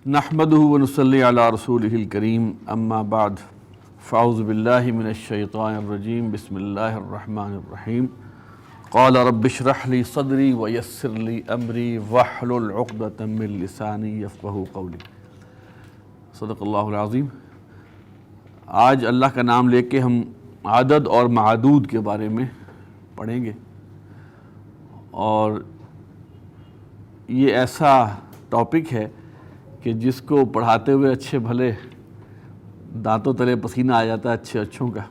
نحمدہ ونصلی علی رسولہ الکریم اما بعد فاعوذ باللہ من الشیطان الرجیم بسم اللہ الرحمن الرحیم قال رب اشرح لی صدری ویسر لی امری واحلل عقدۃ من لسانی یفقہوا قولی۔ صدق اللہ العظیم۔ آج اللہ کا نام لے کے ہم عدد اور معدود کے بارے میں پڑھیں گے، اور یہ ایسا ٹاپک ہے کہ جس کو پڑھاتے ہوئے اچھے بھلے دانتوں تلے پسینہ آ جاتا ہے اچھے اچھوں کا۔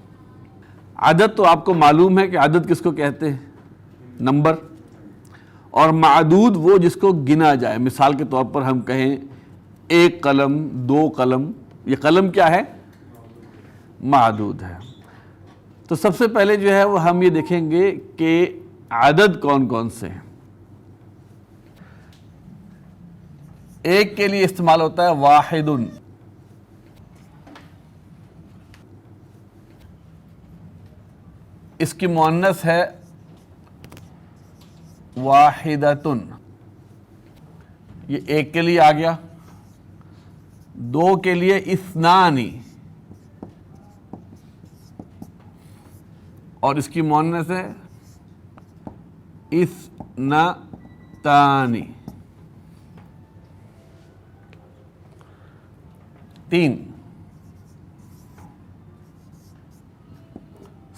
عدد تو آپ کو معلوم ہے کہ عدد کس کو کہتے ہیں، نمبر، اور معدود وہ جس کو گنا جائے۔ مثال کے طور پر ہم کہیں ایک قلم، دو قلم، یہ قلم کیا ہے؟ معدود ہے۔ تو سب سے پہلے جو ہے وہ ہم یہ دیکھیں گے کہ عدد کون کون سے ہیں۔ ایک کے لیے استعمال ہوتا ہے واحد، اس کی مؤنث ہے واحدۃ، یہ ایک کے لیے آ گیا۔ دو کے لیے اثنان، اور اس کی مؤنث ہے اثنتان۔ تین،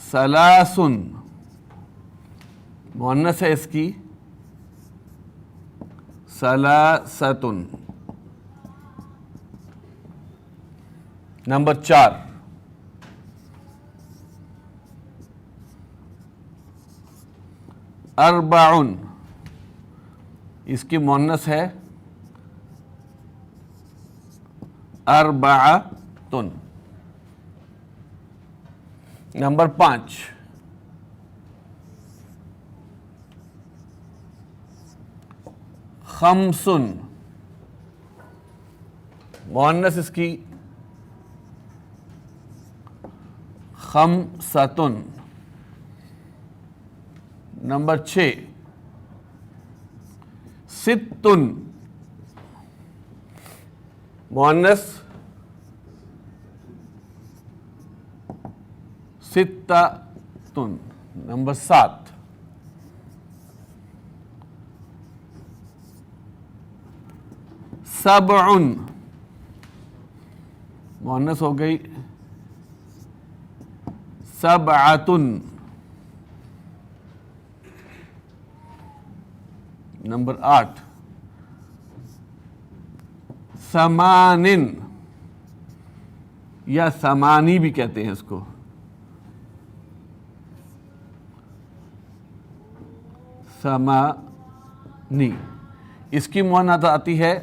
ثلاث، مؤنث ہے اس کی ثلاثۃ۔ نمبر چار، اربع، اس کی مؤنث ہے اربعۃ۔ نمبر پانچ، خمس، مؤنث اس کی خمسۃ۔ نمبر چھ، ست، مؤنث ستۃ۔ نمبر سات، سبع، مؤنث ہو گئی سبعۃ۔ نمبر آٹھ، ثمان، یا ثمانی بھی کہتے ہیں اس کو، ثمانی، اس کی مؤنث آتی ہے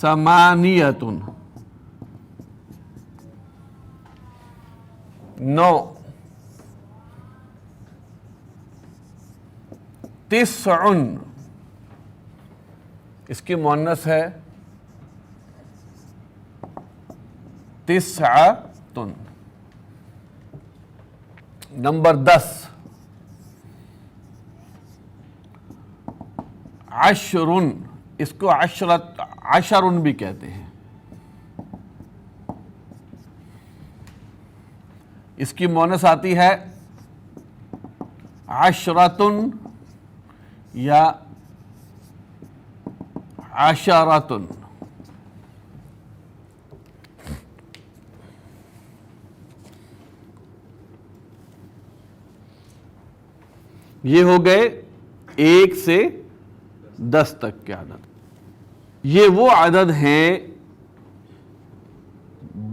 ثمانیۃ۔ نو، تسع، اس کی مؤنث ہے تسعۃ۔ نمبر دس، عشر، اس کو عشر بھی کہتے ہیں، اس کی مؤنث آتی ہے عشرۃ یا عشرۃ۔ یہ ہو گئے ایک سے 10 تک کے عدد۔ یہ وہ عدد ہیں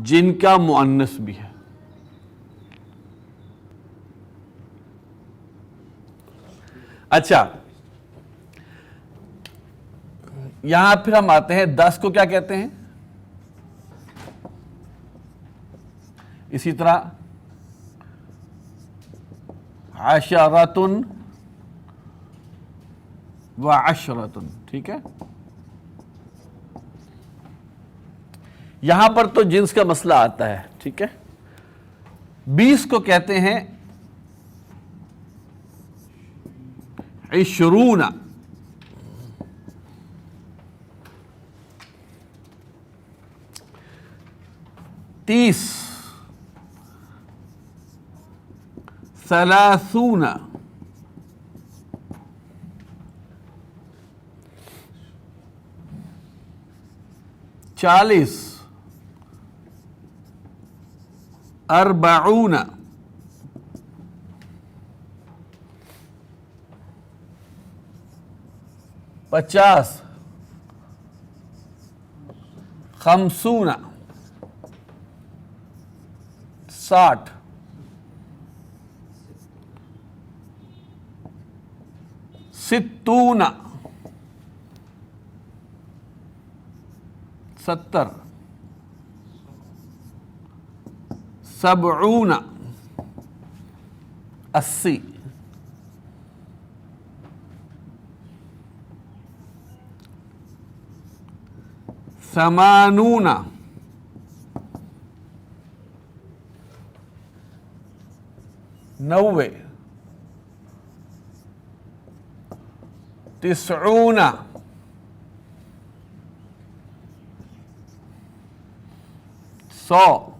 جن کا مؤنث بھی ہے۔ اچھا، یہاں پھر ہم آتے ہیں 10 کو کیا کہتے ہیں؟ اسی طرح عشرۃ وعشرۃ، ٹھیک ہے۔ یہاں پر تو جنس کا مسئلہ آتا ہے، ٹھیک ہے۔ 20 کو کہتے ہیں عشرون، 30 30 40 40 50 50 60 60 70 70 80 80 90 90 100 100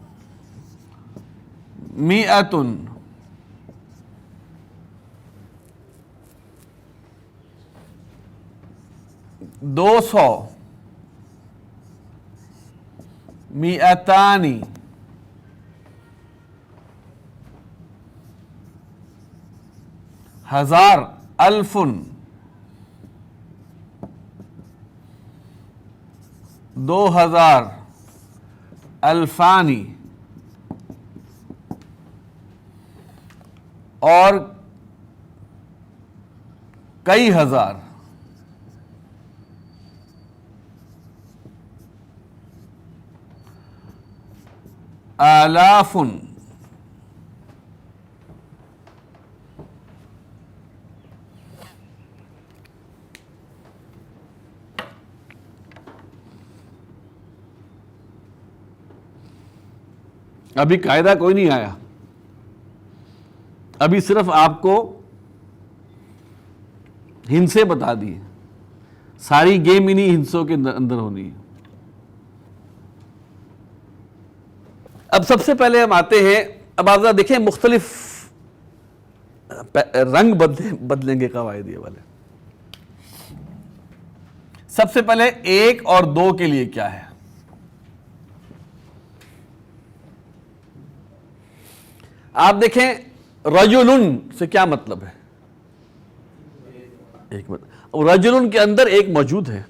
200 200 1000 1000 2000 2000 اور کئی ہزار. آلاف ابھی قاعدہ کوئی نہیں آیا، ابھی صرف آپ کو ہنسیں بتا دی، ساری گیم انہی ہنسوں کے اندر ہونی ہے. اب سب سے پہلے ہم آتے ہیں، اب آپ ذرا دیکھیں مختلف رنگ بدلیں گے قواعد یہ والے. سب سے پہلے 1 اور 2 کے لیے کیا ہے؟ آپ دیکھیں رجلن سے کیا مطلب ہے؟ ایک مطلب، رجلن کے اندر ایک موجود ہے،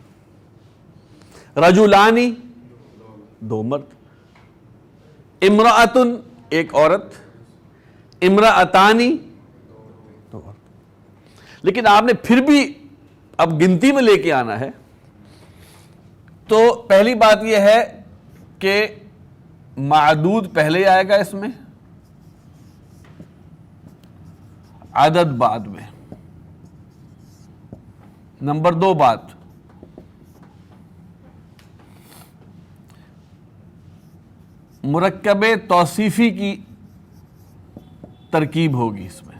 رجلانی 2 مرد، امرأتن ایک عورت، امرأتانی 2 عورت. لیکن آپ نے پھر بھی اب گنتی میں لے کے آنا ہے، تو پہلی بات یہ ہے کہ معدود پہلے آئے گا اس میں، عدد بعد میں. نمبر 2 بات، مرکب توصیفی کی ترکیب ہوگی اس میں.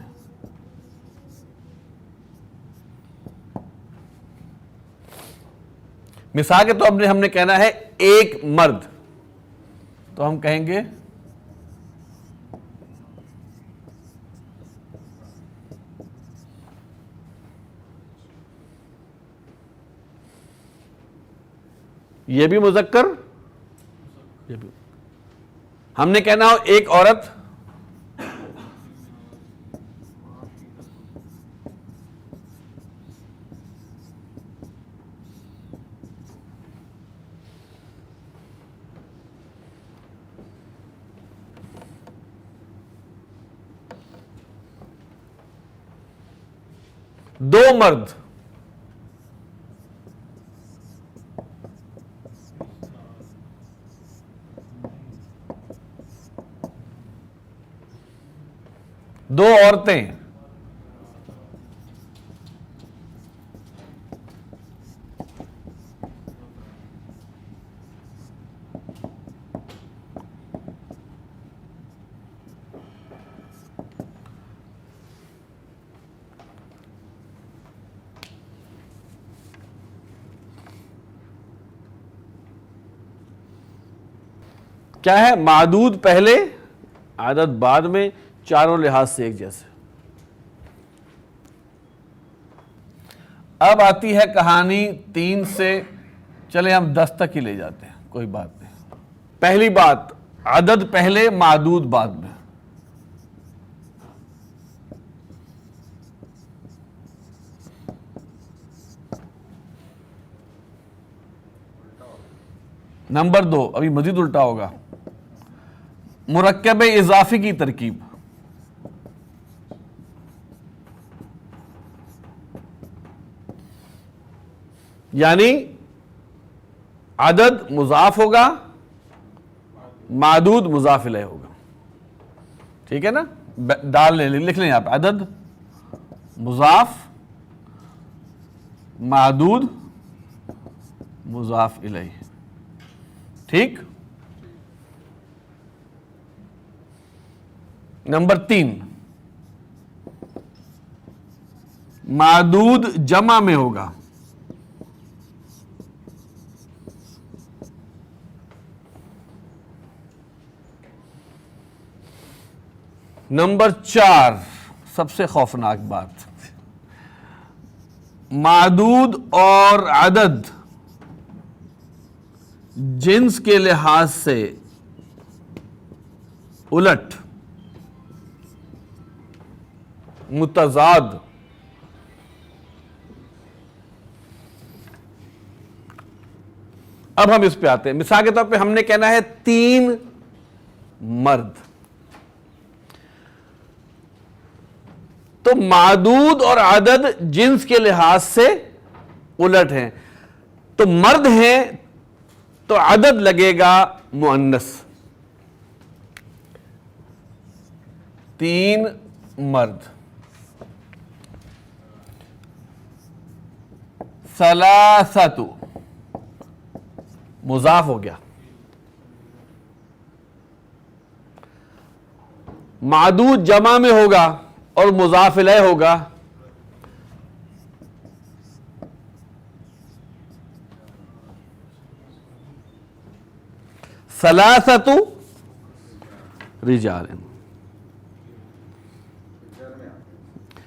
مثال کے طور پر ہم نے کہنا ہے ایک مرد، تو ہم کہیں گے یہ بھی مذکر، یہ بھی. ہم نے کہنا ہو ایک عورت، دو مرد، دو عورتیں، کیا ہے؟ معدود پہلے عدد بعد میں، چاروں لحاظ سے ایک جیسے. اب آتی ہے کہانی 3 سے، چلے ہم 10 تک ہی لے جاتے ہیں، کوئی بات نہیں. پہلی بات، عدد پہلے معدود بعد میں. نمبر 2، ابھی مزید الٹا ہوگا، مرکب اضافی کی ترکیب. یعنی عدد مضاف ہوگا، معدود مضاف الیہ ہوگا. ٹھیک ہے نا؟ ڈال لیں، لکھ لیں آپ، عدد مضاف معدود مضاف الیہ. ٹھیک. نمبر 3، معدود جمع میں ہوگا. نمبر 4، سب سے خوفناک بات، معدود اور عدد جنس کے لحاظ سے الٹ، متضاد. اب ہم اس پہ آتے ہیں. مثال کے طور پہ ہم نے کہنا ہے 3 مرد، تو معدود اور عدد جنس کے لحاظ سے الٹ ہیں. تو مرد ہیں تو عدد لگے گا مؤنث. 3 مرد. ثلاثۃ مضاف ہو گیا. معدود جمع میں ہوگا اور مضاف الیہ ہوگا. ثلاثۃ رجال.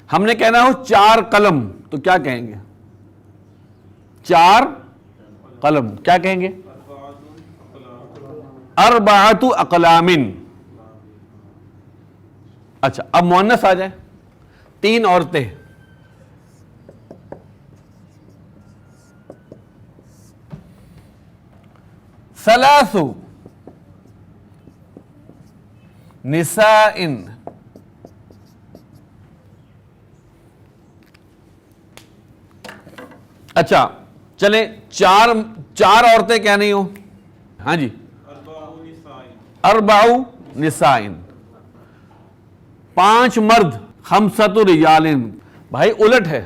ہم نے کہنا ہو 4 قلم، تو کیا کہیں گے؟ 4 قلم. کیا کہیں گے؟ اربعۃ اقلام. اچھا، اب مؤنث آ جائے. 3 عورتیں. ثلاث نساء. اچھا چلیں، 4 عورتیں کیا نہیں ہو؟ ہاں جی، 4 نساء. 5 مرد، 5 رجال. بھائی الٹ ہے.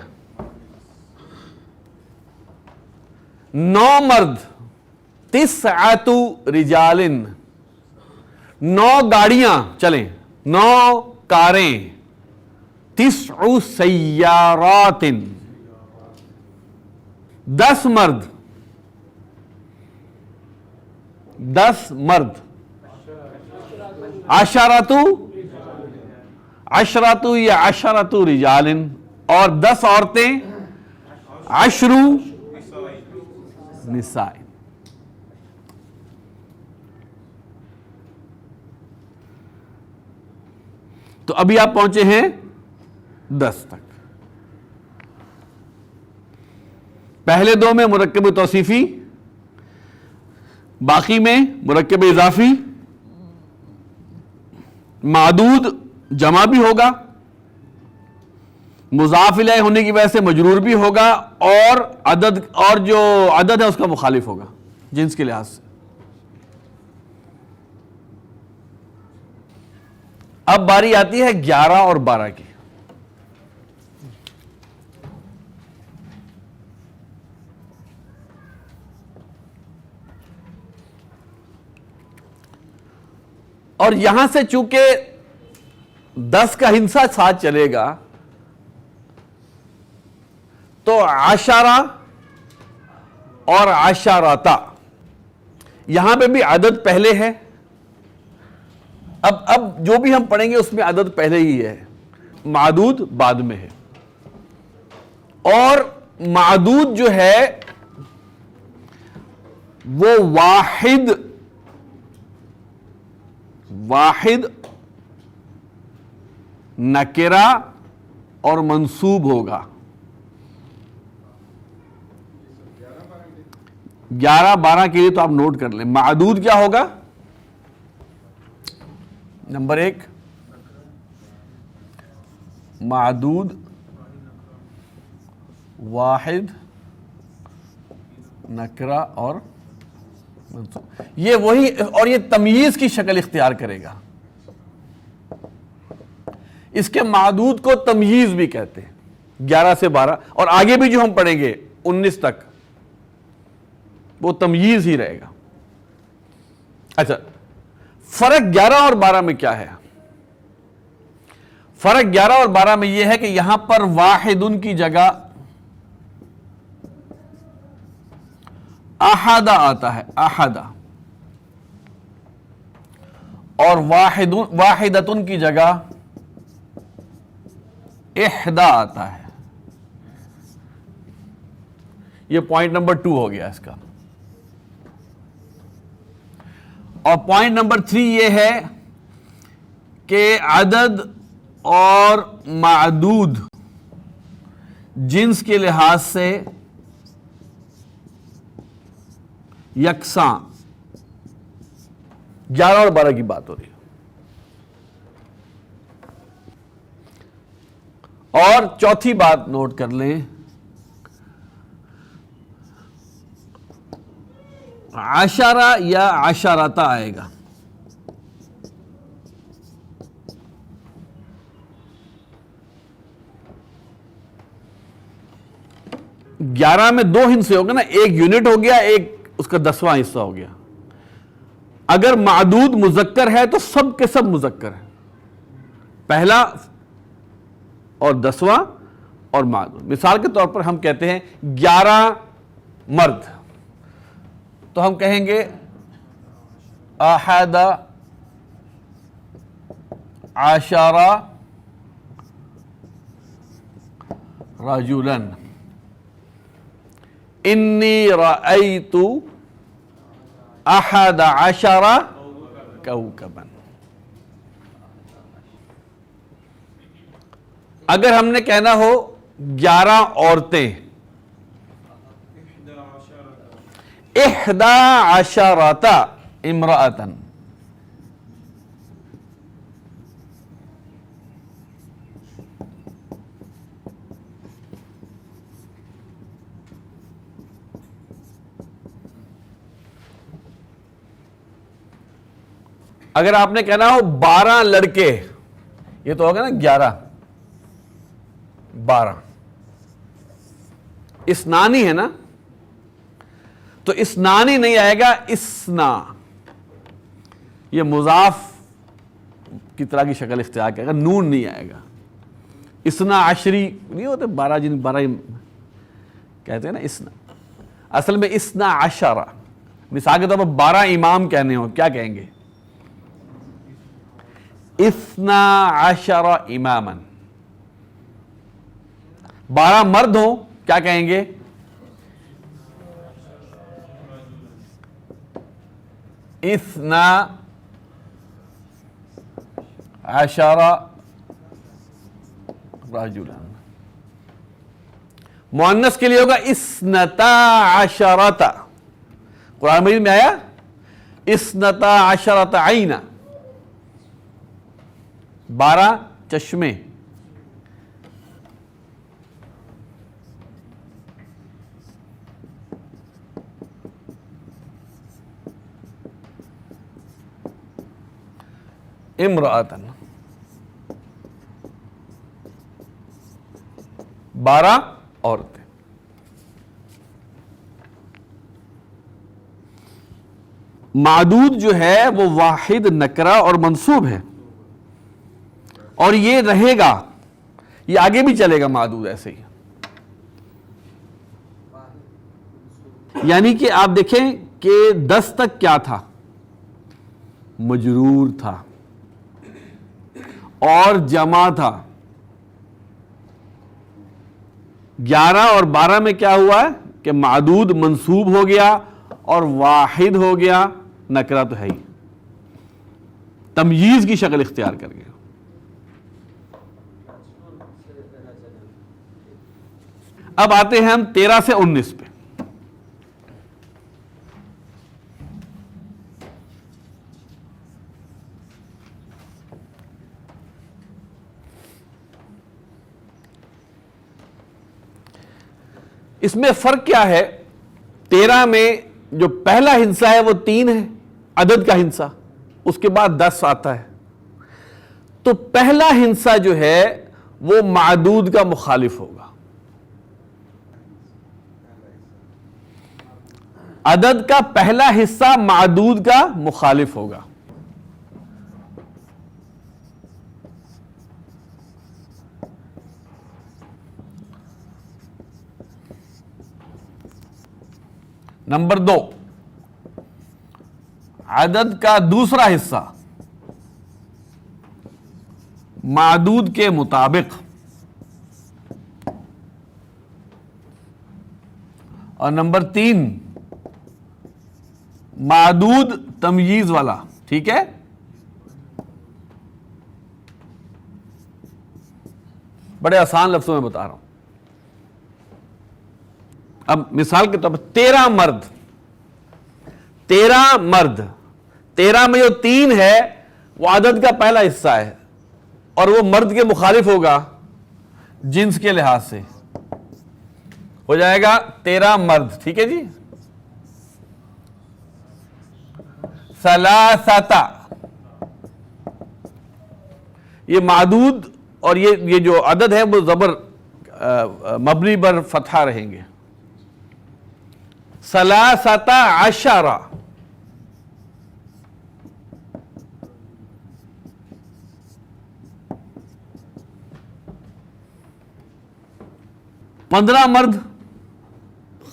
9 مرد، 9 رجال. 9 گاڑیاں، چلیں 9 کاریں. 9 سیارات. 10 مرد، 10 مرد. 10 یا 10 رجال. اور 10 عورتیں، 10 نساء. تو ابھی آپ پہنچے ہیں 10 تک. پہلے 2 میں مرکب توصیفی، باقی میں مرکب اضافی. معدود جمع بھی ہوگا، مضاف الیہ ہونے کی وجہ سے مجرور بھی ہوگا، اور عدد، اور جو عدد ہے اس کا مخالف ہوگا جنس کے لحاظ سے. اب باری آتی ہے 11 اور 12 کی. اور یہاں سے چونکہ 10 کا ہندسہ ساتھ چلے گا تو 10 اور 10 یہاں پہ بھی عدد پہلے ہے اب جو بھی ہم پڑھیں گے اس میں عدد پہلے ہی ہے، معدود بعد میں ہے. اور معدود جو ہے وہ واحد نکرہ اور منصوب ہوگا. 11-12 کے لیے تو آپ نوٹ کر لیں. معدود کیا ہوگا؟ نمبر 1 معدود واحد نکرہ اور منصوب. یہ وہی، اور یہ تمییز کی شکل اختیار کرے گا. اس کے معدود کو تمییز بھی کہتے ہیں. 11 سے 12 اور آگے بھی جو ہم پڑھیں گے 19 تک وہ تمییز ہی رہے گا. اچھا، فرق 11 اور 12 میں کیا ہے؟ فرق 11 اور 12 میں یہ ہے کہ یہاں پر واحدن کی جگہ احدہ آتا ہے، احدہ، اور واحدتن کی جگہ احدہ آتا ہے. یہ پوائنٹ نمبر 2 ہو گیا اس کا. اور پوائنٹ نمبر 3 یہ ہے کہ عدد اور معدود جنس کے لحاظ سے یکساں. 11 اور 12 کی بات ہو رہی ہے. اور چوتھی بات نوٹ کر لیں، عشرہ یا عشرۃ آئے گا. 11 میں 2 حصے ہو گئے نا، ایک یونٹ ہو گیا، ایک اس کا 10واں حصہ ہو گیا. اگر معدود مذکر ہے تو سب کے سب مذکر ہیں، پہلا اور 10واں اور معدود. مثال کے طور پر ہم کہتے ہیں 11 مرد، تو ہم کہیں گے احد عشر رجلا انی رأیت احد عشر کوكبا. اگر ہم نے کہنا ہو 11 عورتیں، 11 امرأة، اگر آپ نے کہنا ہو 12 لڑکے، یہ تو ہوگا نا 11 12، اسنانی ہے نا، تو اسنانی نہیں آئے گا، اسنا. یہ مضاف کی طرح کی شکل اختیار کرے گا، نون نہیں آئے گا. اسنا عشری نہیں ہوتے 12 جن 12 کہتے ہیں نا اسنا، اصل میں اسنا عشرہ. مثال کے طور پر 12 امام کہنے ہو کیا کہیں گے؟ اثنا عشر اماما. 12 مرد ہوں کیا کہیں گے؟ اثنا عشر رجلا. مؤنث کے لیے ہوگا اثنتا عشرۃ. قرآن مجید میں آیا اثنتا عشرۃ عینا، 12 چشمے. امرأتن، 12 عورتیں. معدود جو ہے وہ واحد نکرہ اور منصوب ہے، اور یہ رہے گا، یہ آگے بھی چلے گا معدود ایسے ہی. یعنی کہ آپ دیکھیں کہ 10 تک کیا تھا؟ مجرور تھا. اور جمع تھا. 11 اور 12 میں کیا ہوا ہے کہ معدود منصوب ہو گیا اور واحد ہو گیا, نکرہ تو ہے ہی, تمییز کی شکل اختیار کر گیا. اب آتے ہیں ہم 13 سے 19 پہ. اس میں فرق کیا ہے؟ 13 میں جو پہلا ہندسہ ہے وہ 3 ہے, عدد کا ہندسہ, اس کے بعد 10 آتا ہے. تو پہلا ہندسہ جو ہے وہ معدود کا مخالف ہوگا. عدد کا پہلا حصہ معدود کا مخالف ہوگا. نمبر 2, عدد کا دوسرا حصہ معدود کے مطابق, اور نمبر 3 معدود تمییز والا. ٹھیک ہے, بڑے آسان لفظوں میں بتا رہا ہوں. اب مثال کے طور پر 13 مرد, 13 مرد, 13 میں جو 3 ہے وہ عدد کا پہلا حصہ ہے اور وہ مرد کے مخالف ہوگا جنس کے لحاظ سے, ہو جائے گا 13 مرد. ٹھیک ہے جی. ثلاثہ, یہ معدود اور یہ جو عدد ہے وہ زبر مبنی پر فتحہ رہیں گے. ثلاثہ عشرہ, 15 مرد,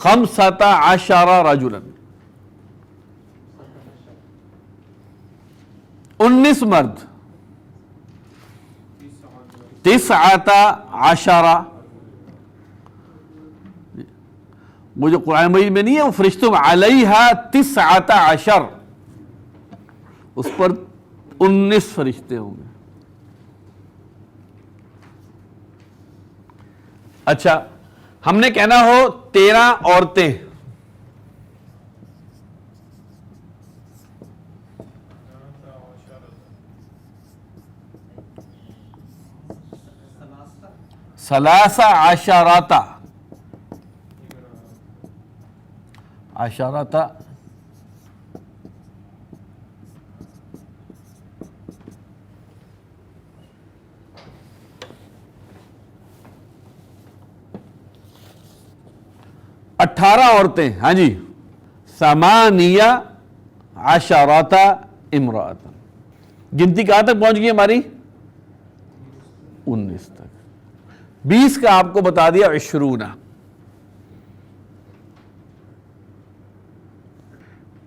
15 رجلا. 19 مرد, 19. وہ جو قرآن مجید میں نہیں ہے وہ فرشتوں علیہا 19, اس پر 19 فرشتے ہوں گے. اچھا, ہم نے کہنا ہو 13 عورتیں, ثلاثہ عشراتا, عشراتا, اٹھارہ عورتیں. ہاں جی, ثمانیہ عشراتا امرأۃ. گنتی کہاں تک پہنچ گئی ہماری؟ 19 تک. 20 کا آپ کو بتا دیا 20.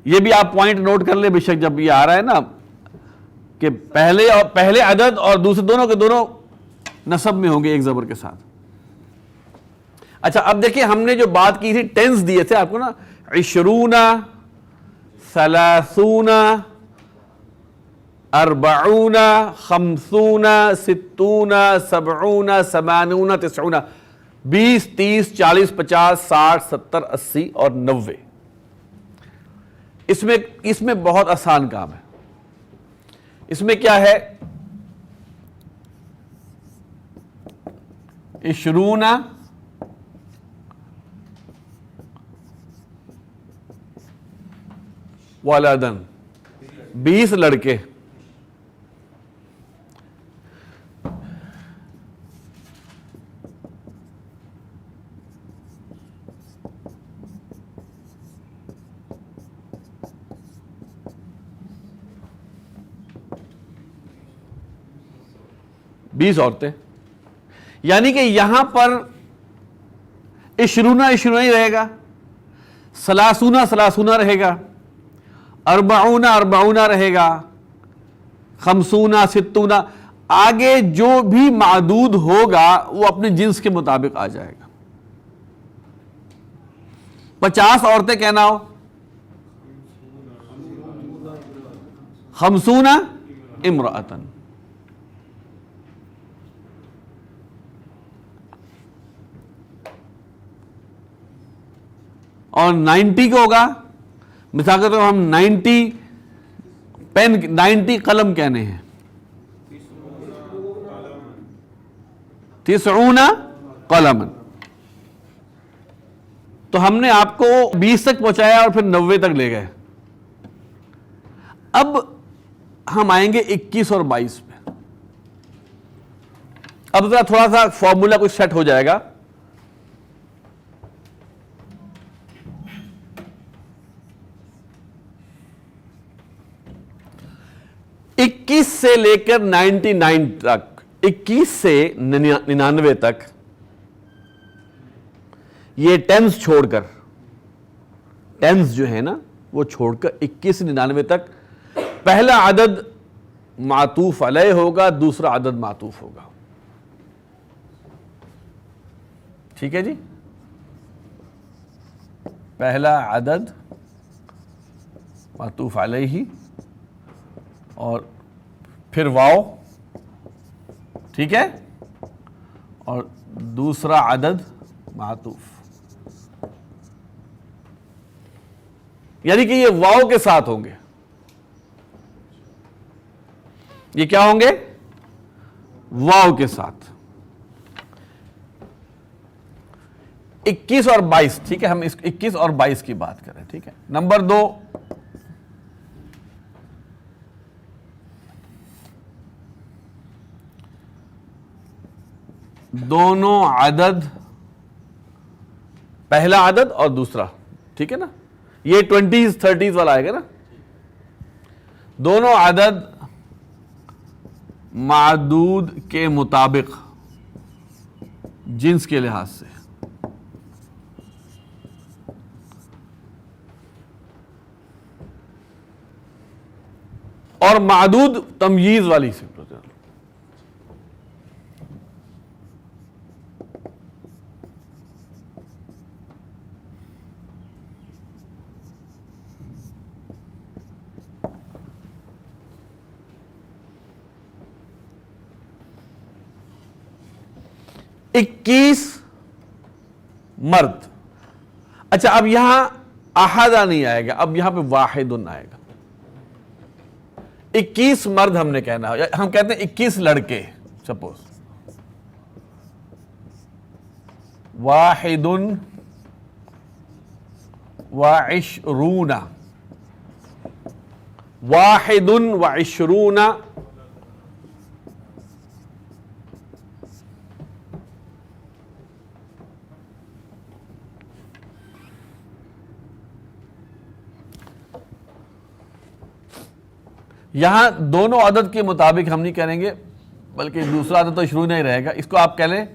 یہ بھی آپ پوائنٹ نوٹ کر لیں بے شک جب یہ آ رہا ہے نا کہ پہلے عدد اور دوسرے دونوں کے دونوں نصب میں ہوں گے ایک زبر کے ساتھ. اچھا, اب دیکھیں ہم نے جو بات کی تھی ٹینس دیے تھے آپ کو نا, 20, 30, 40, 50, 60, 70, 80, 90, 20, 30, 40, 50, 60, 70, 80 اور 90. اس میں بہت آسان کام ہے. اس میں کیا ہے؟ 20 ولدن, 20 لڑکے. بیس عورتیں. یعنی کہ یہاں پر 20 ہی رہے گا, 30 رہے گا, 40 رہے گا, 50 60. آگے جو بھی معدود ہوگا وہ اپنے جنس کے مطابق آ جائے گا. 50 عورتیں کہنا ہو 50 امرأتن. اور 90 کو ہوگا مثال کے طور ہم 90 پین 90 قلم کہنے ہیں 90 قلم. تو ہم نے آپ کو 20 تک پہنچایا اور پھر 90 تک لے گئے. اب ہم آئیں گے 21 اور 22 پہ. اب ذرا تھوڑا سا فارمولا کچھ سیٹ ہو جائے گا. اکیس سے لے کر 99 تک 21 سے 99 تک یہ ٹینس چھوڑ کر ٹینس جو ہے نا وہ چھوڑ کر 21 سے 99 تک پہلا عدد معطوف علیہ ہوگا, دوسرا عدد معطوف ہوگا. ٹھیک ہے جی. پہلا عدد معطوف علیہ اور پھر واو, ٹھیک ہے, اور دوسرا عدد معطوف. یعنی کہ یہ واو کے ساتھ ہوں گے. یہ کیا ہوں گے؟ واو کے ساتھ. 21 اور 22, ٹھیک ہے, ہم 21 اور 22 کی بات کریں. ٹھیک ہے. نمبر 2, دونوں عدد, پہلا عدد اور دوسرا, ٹھیک ہے نا, یہ 20s 30s والا آئے گا نا. دونوں عدد معدود کے مطابق جنس کے لحاظ سے. اور معدود تمییز والی سے. 21 مرد. اچھا اب یہاں احدہ نہیں آئے گا, اب یہاں پہ واحد آئے گا. 21 مرد ہم نے کہنا, ہم کہتے ہیں 21 لڑکے, سپوز واحد وعشرون, واحد وعشرون, یہاں دونوں عدد کے مطابق ہم نہیں کریں گے بلکہ دوسرا عدد تو شروع نہیں رہے گا, اس کو آپ کہہ لیں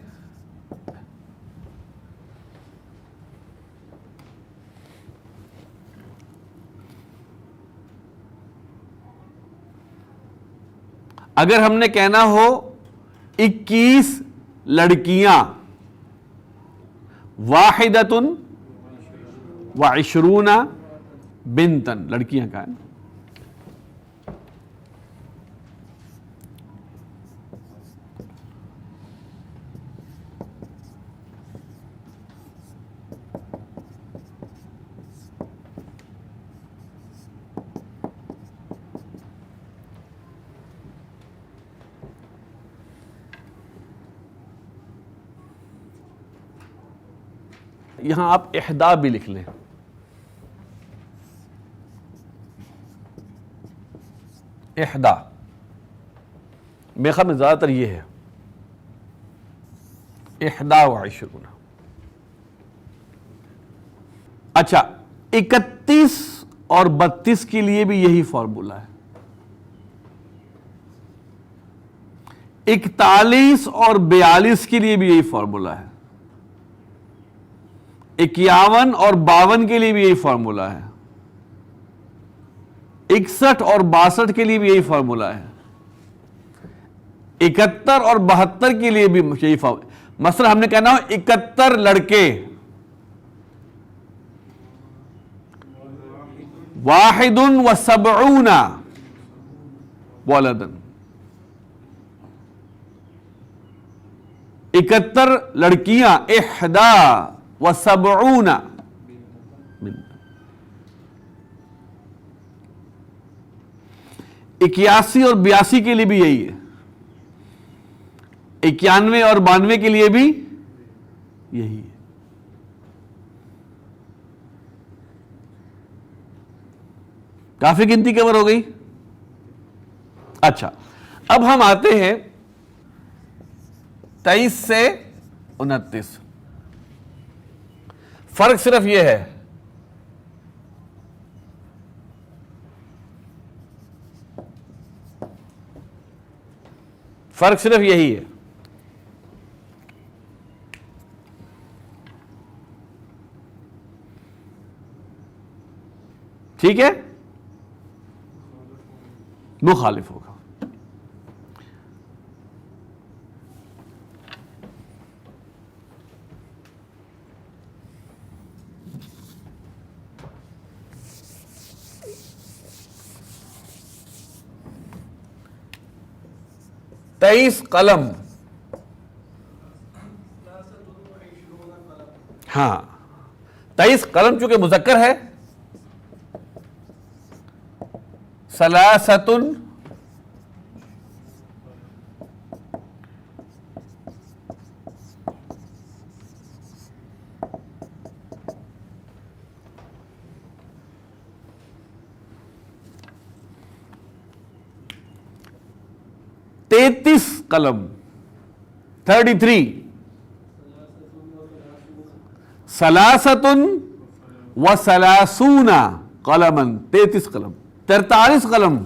اگر ہم نے کہنا ہو 21 لڑکیاں, واحدۃ وعشرون بنتن, لڑکیاں کا ہے. یہاں آپ احدا بھی لکھ لیں, احدا میرے خیال میں زیادہ تر یہ ہے, احدا وعشرون. اچھا 31 اور 32 کے لیے بھی یہی فارمولا ہے. 41 اور 42 کے لیے بھی یہی فارمولا ہے. 51 اور 52 کے لیے بھی یہی فارمولا ہے. 61 اور 62 کے لیے بھی یہی فارمولا ہے. 71 اور 72 کے لیے بھی یہی فارم. مثلا ہم نے کہنا ہو 71 لڑکے، واحد و سبعون ولدا، 71 لڑکیاں، احدا و سبعون، 81 اور 82 کے لیے بھی یہی ہے، 91 اور 92 کے لیے بھی یہی ہے. کافی گنتی کور ہو گئی. اچھا، اب ہم آتے ہیں 23 سے 29. فرق صرف یہ ہے فرق صرف یہی ہے. ٹھیک ہے، مخالف ہوگا. تئیس قلم، ہاں 23 قلم چونکہ مذکر ہے، ثلاثۃ تینتیس قلم، 33 ثلاثۃ و ثلاثون قلما، 33 قلم. 43 قلم،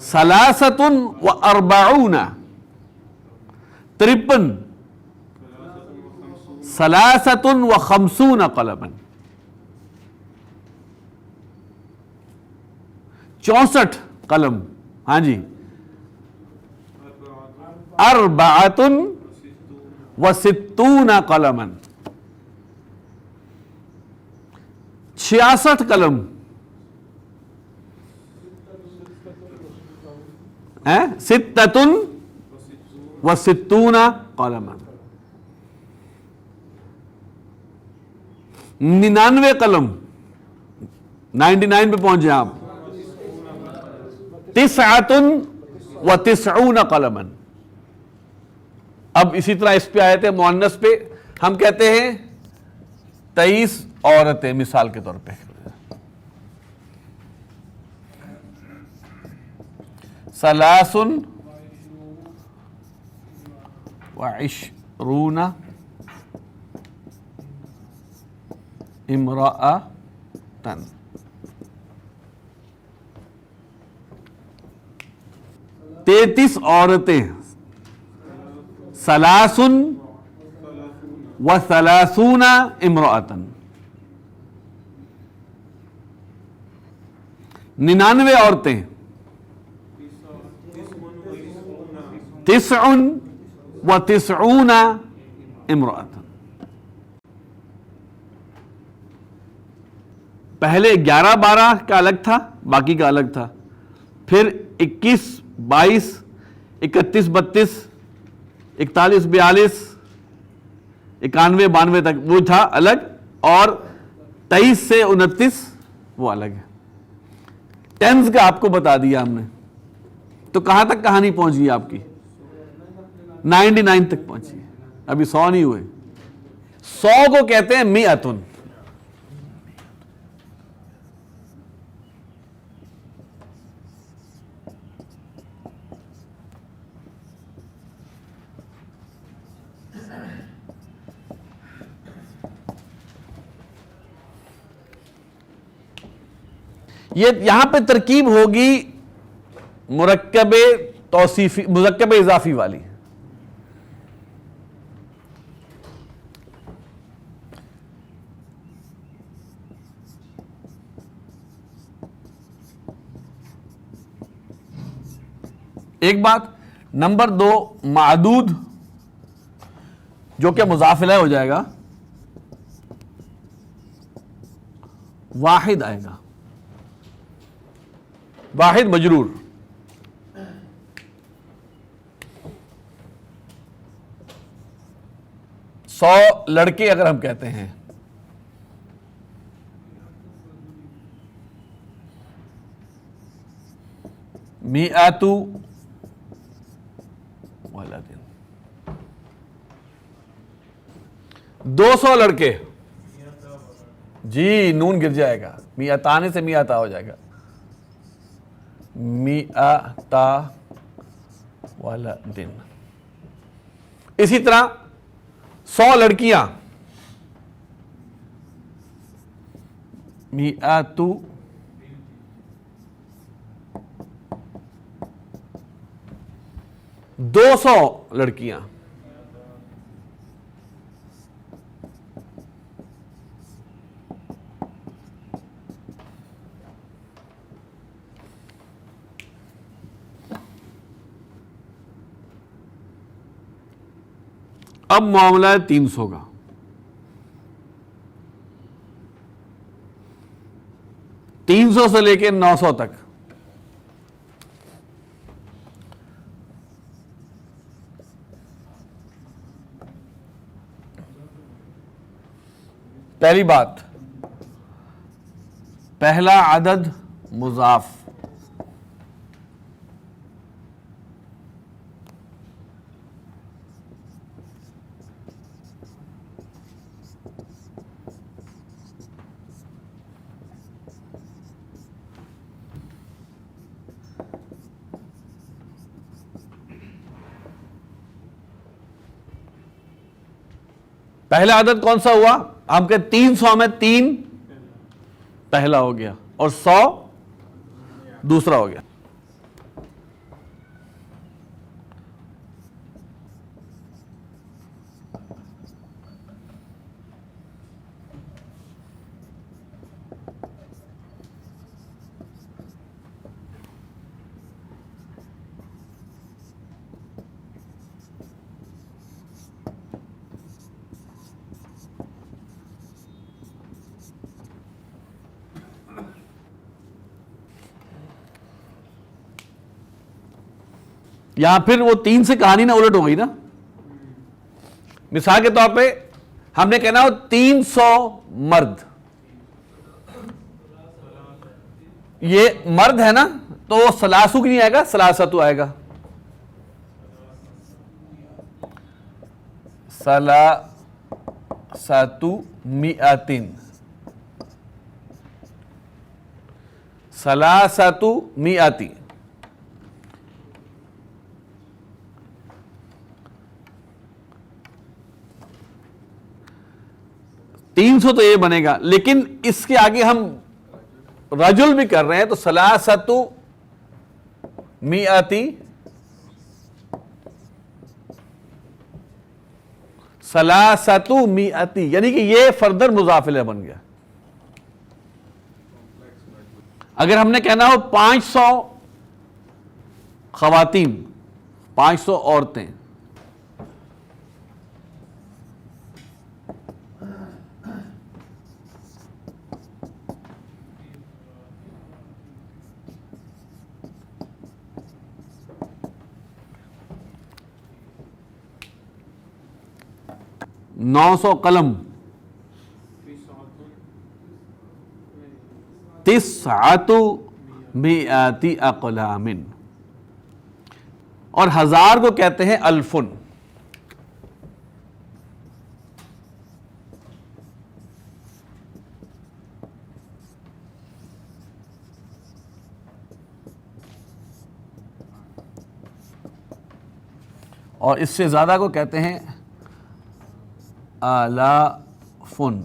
ثلاثۃ و اربعون، 53 ثلاثۃ و خمسون قلما، 64 قلم، ہاں جی، اربعۃ و ستون قلما، 66 قلم، ستۃ و ستون قلما، 99 قلم، 99 پہ پہنچ جائیں آپ، تسعۃ و تسعون قلما. اب اسی طرح اس پہ آئے تھے مؤنث پہ، ہم کہتے ہیں 23 عورتیں مثال کے طور پہ، ثلاث وعشرون امرأة، 33 عورتیں، ثلاث و ثلاثون امرأة، 99 عورتیں، تسع و تسعون امرأة. پہلے 11 12 کا الگ تھا، باقی کا الگ تھا، پھر 21 22 31 32 41 42 91 92 تک وہ تھا الگ، اور 23 سے 29 وہ الگ ہے. ٹینز کا آپ کو بتا دیا ہم نے. تو کہاں تک کہانی پہنچ گئی آپ کی؟ 99 تک پہنچی ہے، ابھی 100 نہیں ہوئے. 100 کو کہتے ہیں مئتن. یہ یہاں پہ ترکیب ہوگی مرکب توصیفی، مرکب اضافی والی. ایک بات. نمبر 2 معدود جو کہ مضاف الیہ ہو جائے گا, واحد آئے گا, واحد مجرور. سو لڑکے اگر ہم کہتے ہیں, میئۃ ولد, 200 لڑکے, جی نون گر جائے گا, میئتان سے میئتا ہو جائے گا, میئتا ولد. اسی طرح 100 لڑکیاں, میئۃ 200 لڑکیاں. اب معاملہ ہے 300 کا. 300 سے لے کے 900 تک. پہلی بات, پہلا عدد مضاف, پہلا عدد کون سا ہوا؟ ہم کہ 300 میں 3 پہلا ہو گیا اور 100 دوسرا ہو گیا. یہاں پھر وہ 3 سے کہانی نہ الٹ ہو گئی نا. مثال کے طور پہ ہم نے کہنا ہو 300 مرد, یہ مرد ہے نا تو وہ سلاسو کی نہیں آئے گا, سلاستو آئے گا. سلاستو میئتین, سلاستو میئتی. 300 تو یہ بنے گا, لیکن اس کے آگے ہم رجل بھی کر رہے ہیں تو سلاستو میئتی, سلاستو میئتی, یعنی کہ یہ فردر مضاف الیہ بن گیا. اگر ہم نے کہنا ہو 500 خواتین, 500 عورتیں, نو قلم, 900 اقلام, اور 1000 کو کہتے ہیں الفن. اور اس سے زیادہ کو کہتے ہیں آلافن.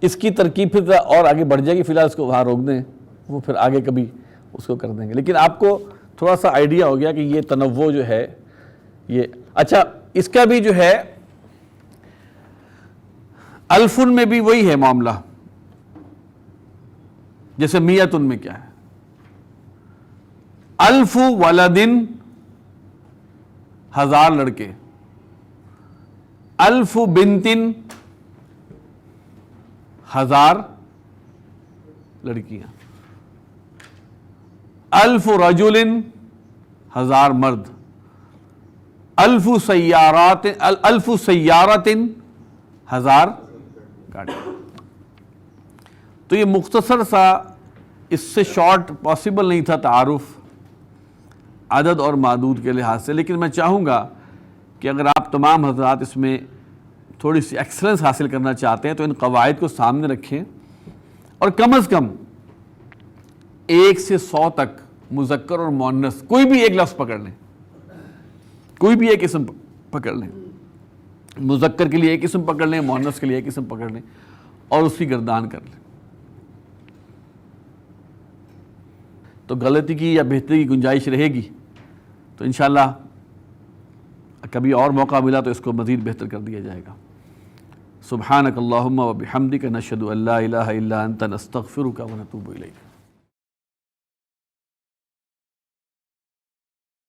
اس کی ترکیب پھر اور آگے بڑھ جائے گی, فی الحال اس کو وہاں روک دیں, وہ پھر آگے کبھی اس کو کر دیں گے. لیکن آپ کو تھوڑا سا آئیڈیا ہو گیا کہ یہ تنوع جو ہے یہ. اچھا اس کا بھی جو ہے الفن میں بھی وہی ہے معاملہ، جیسے میتن میں کیا ہے، الف ولدن 1000 لڑکے، الف بنتن 1000 لڑکیاں، الف رجل 1000 مرد، الف سیارات 1000 گاڑی۔ تو یہ مختصر سا، اس سے شارٹ پاسبل نہیں تھا تعارف عدد اور معدود کے لحاظ سے، لیکن میں چاہوں گا کہ اگر آپ تمام حضرات اس میں تھوڑی سی ایکسلنس حاصل کرنا چاہتے ہیں تو ان قواعد کو سامنے رکھیں، اور کم از کم 1 سے 100 تک مذکر اور مؤنث کوئی بھی ایک لفظ پکڑ لیں، کوئی بھی ایک اسم پکڑ لیں، مذکر کے لیے ایک اسم پکڑ لیں، مؤنث کے لیے ایک اسم پکڑ لیں، اور اس کی گردان کر لیں، تو غلطی کی یا بہتری کی گنجائش رہے گی، تو انشاءاللہ کبھی اور موقع ملا تو اس کو مزید بہتر کر دیا جائے گا۔ سبحانک اللہم و بحمدک، نشہد ان لا الہ الا انت، نستغفرک و نتوب الیک۔